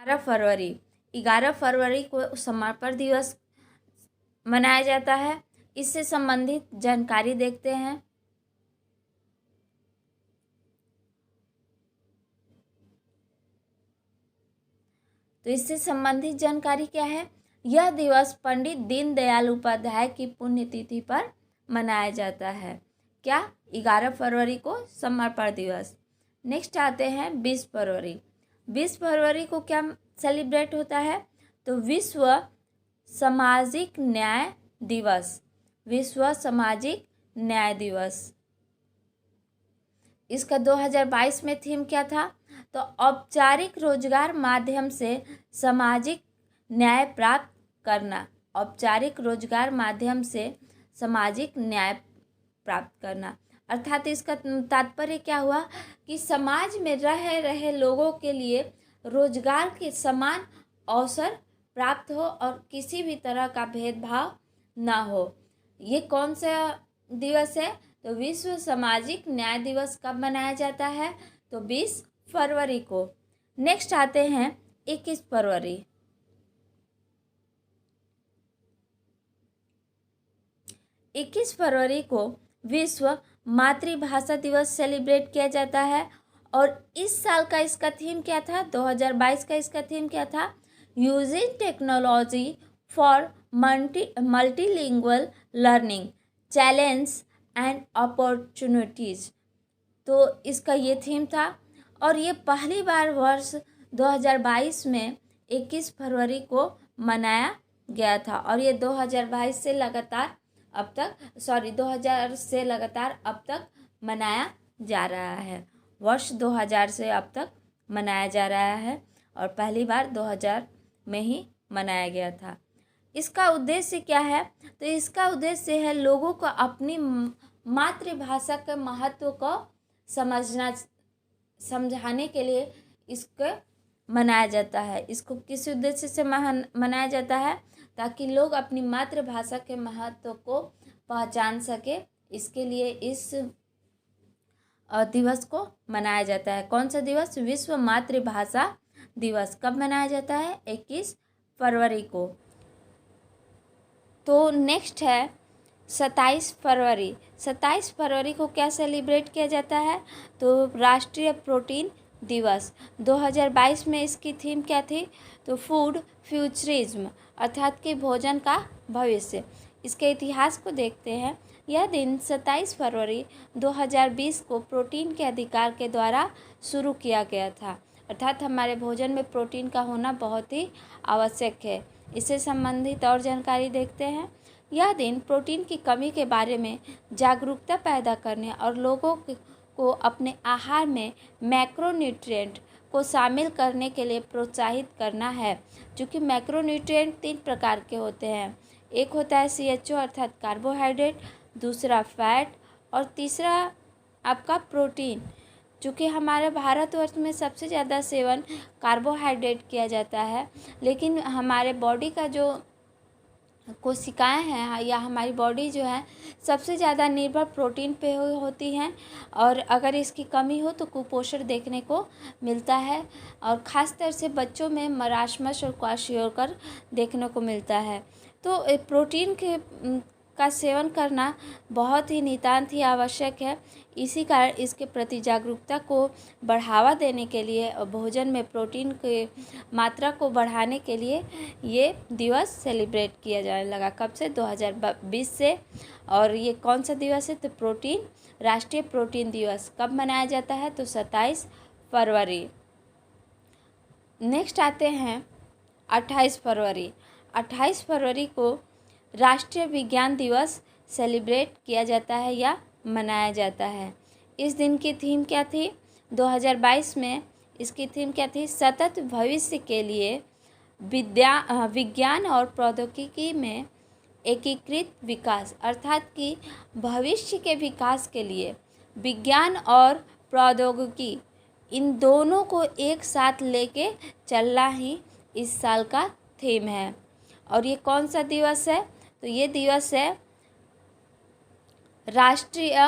11 फरवरी। 11 फरवरी को समर्पण दिवस मनाया जाता है। इससे संबंधित जानकारी देखते हैं। तो इससे संबंधित जानकारी क्या है? यह दिवस पंडित दीनदयाल उपाध्याय की पुण्यतिथि पर मनाया जाता है। क्या? 11 फरवरी को समर्पण दिवस। नेक्स्ट आते हैं 20 फरवरी। 20 फरवरी को क्या सेलिब्रेट होता है? तो विश्व सामाजिक न्याय दिवस। विश्व सामाजिक न्याय दिवस। इसका 2022 में थीम क्या था? तो औपचारिक रोजगार माध्यम से सामाजिक न्याय प्राप्त करना। औपचारिक रोजगार माध्यम से सामाजिक न्याय प्राप्त करना। अर्थात इसका तात्पर्य क्या हुआ कि समाज में रह रहे लोगों के लिए रोजगार के समान अवसर प्राप्त हो और किसी भी तरह का भेदभाव ना हो। ये कौन सा दिवस है? तो विश्व सामाजिक न्याय दिवस कब मनाया जाता है? तो 20 फरवरी को। नेक्स्ट आते हैं 21 फरवरी। 21 फरवरी को विश्व मातृभाषा दिवस सेलिब्रेट किया जाता है। और इस साल का इसका थीम क्या था? 2022 का इसका थीम क्या था? Using technology for multilingual learning, challenge and opportunities. तो इसका ये थीम था। और ये पहली बार वर्ष 2022 में 21 फरवरी को मनाया गया था। और ये 2022 से लगातार अब तक 2000 से लगातार अब तक मनाया जा रहा है। वर्ष 2000 से अब तक मनाया जा रहा है और पहली बार 2000 में ही मनाया गया था। इसका उद्देश्य क्या है? तो इसका उद्देश्य है लोगों को अपनी मातृभाषा के महत्व को समझाने के लिए इसको मनाया जाता है। इसको किस उद्देश्य से मनाया जाता है? ताकि लोग अपनी मातृभाषा के महत्व को पहचान सके। इसके लिए इस दिवस को मनाया जाता है। कौन सा दिवस? विश्व मातृभाषा दिवस। कब मनाया जाता है? 21 फरवरी को। तो नेक्स्ट है 27 फरवरी। 27 फरवरी को क्या सेलिब्रेट किया जाता है? तो राष्ट्रीय प्रोटीन दिवस। 2022 में इसकी थीम क्या थी? तो फूड फ्यूचरिज्म, अर्थात कि भोजन का भविष्य। इसके इतिहास को देखते हैं। यह दिन 27 फरवरी 2020 को प्रोटीन के अधिकार के द्वारा शुरू किया गया था। अर्थात हमारे भोजन में प्रोटीन का होना बहुत ही आवश्यक है। इससे संबंधित और जानकारी देखते हैं। यह दिन प्रोटीन की कमी के बारे में जागरूकता पैदा करने और लोगों को अपने आहार में मैक्रोन्यूट्रिएंट को शामिल करने के लिए प्रोत्साहित करना है। क्योंकि मैक्रोन्यूट्रिएंट 3 प्रकार के होते हैं। एक होता है CHO अर्थात कार्बोहाइड्रेट, दूसरा फैट और तीसरा आपका प्रोटीन। चूँकि हमारे भारतवर्ष में सबसे ज़्यादा सेवन कार्बोहाइड्रेट किया जाता है, लेकिन हमारे बॉडी का जो कोशिकाएं हैं या हमारी बॉडी जो है सबसे ज़्यादा निर्भर प्रोटीन पे होती हैं। और अगर इसकी कमी हो तो कुपोषण देखने को मिलता है और ख़ासतर से बच्चों में मरासमस और क्वाशियोकर देखने को मिलता है। तो प्रोटीन का सेवन करना बहुत ही नितांत ही आवश्यक है। इसी कारण इसके प्रति जागरूकता को बढ़ावा देने के लिए और भोजन में प्रोटीन के मात्रा को बढ़ाने के लिए ये दिवस सेलिब्रेट किया जाने लगा। कब से? 2020 से। और ये कौन सा दिवस है? तो प्रोटीन, राष्ट्रीय प्रोटीन दिवस। कब मनाया जाता है? तो 27 फरवरी। नेक्स्ट आते हैं 28 फरवरी। 28 फरवरी को राष्ट्रीय विज्ञान दिवस सेलिब्रेट किया जाता है या मनाया जाता है। इस दिन की थीम क्या थी? 2022 में इसकी थीम क्या थी? सतत भविष्य के लिए विज्ञान और प्रौद्योगिकी में एकीकृत विकास। अर्थात कि भविष्य के विकास के लिए विज्ञान और प्रौद्योगिकी इन दोनों को एक साथ लेके चलना ही इस साल का थीम है। और ये कौन सा दिवस है? तो ये दिवस है राष्ट्रीय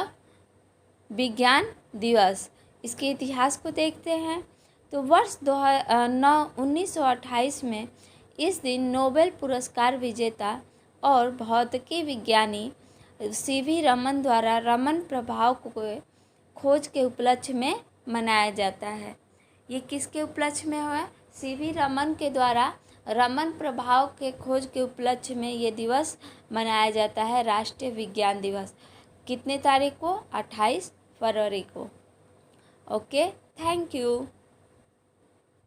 विज्ञान दिवस। इसके इतिहास को देखते हैं। तो वर्ष 1928 में इस दिन नोबेल पुरस्कार विजेता और भौतिकी विज्ञानी सीवी रमन द्वारा रमन प्रभाव को खोज के उपलक्ष्य में मनाया जाता है। ये किसके उपलक्ष्य में हुआ? सीवी रमन के द्वारा रमन प्रभाव के खोज के उपलक्ष्य में ये दिवस मनाया जाता है, राष्ट्रीय विज्ञान दिवस। कितने तारीख को? 28 फरवरी को। Okay, thank you.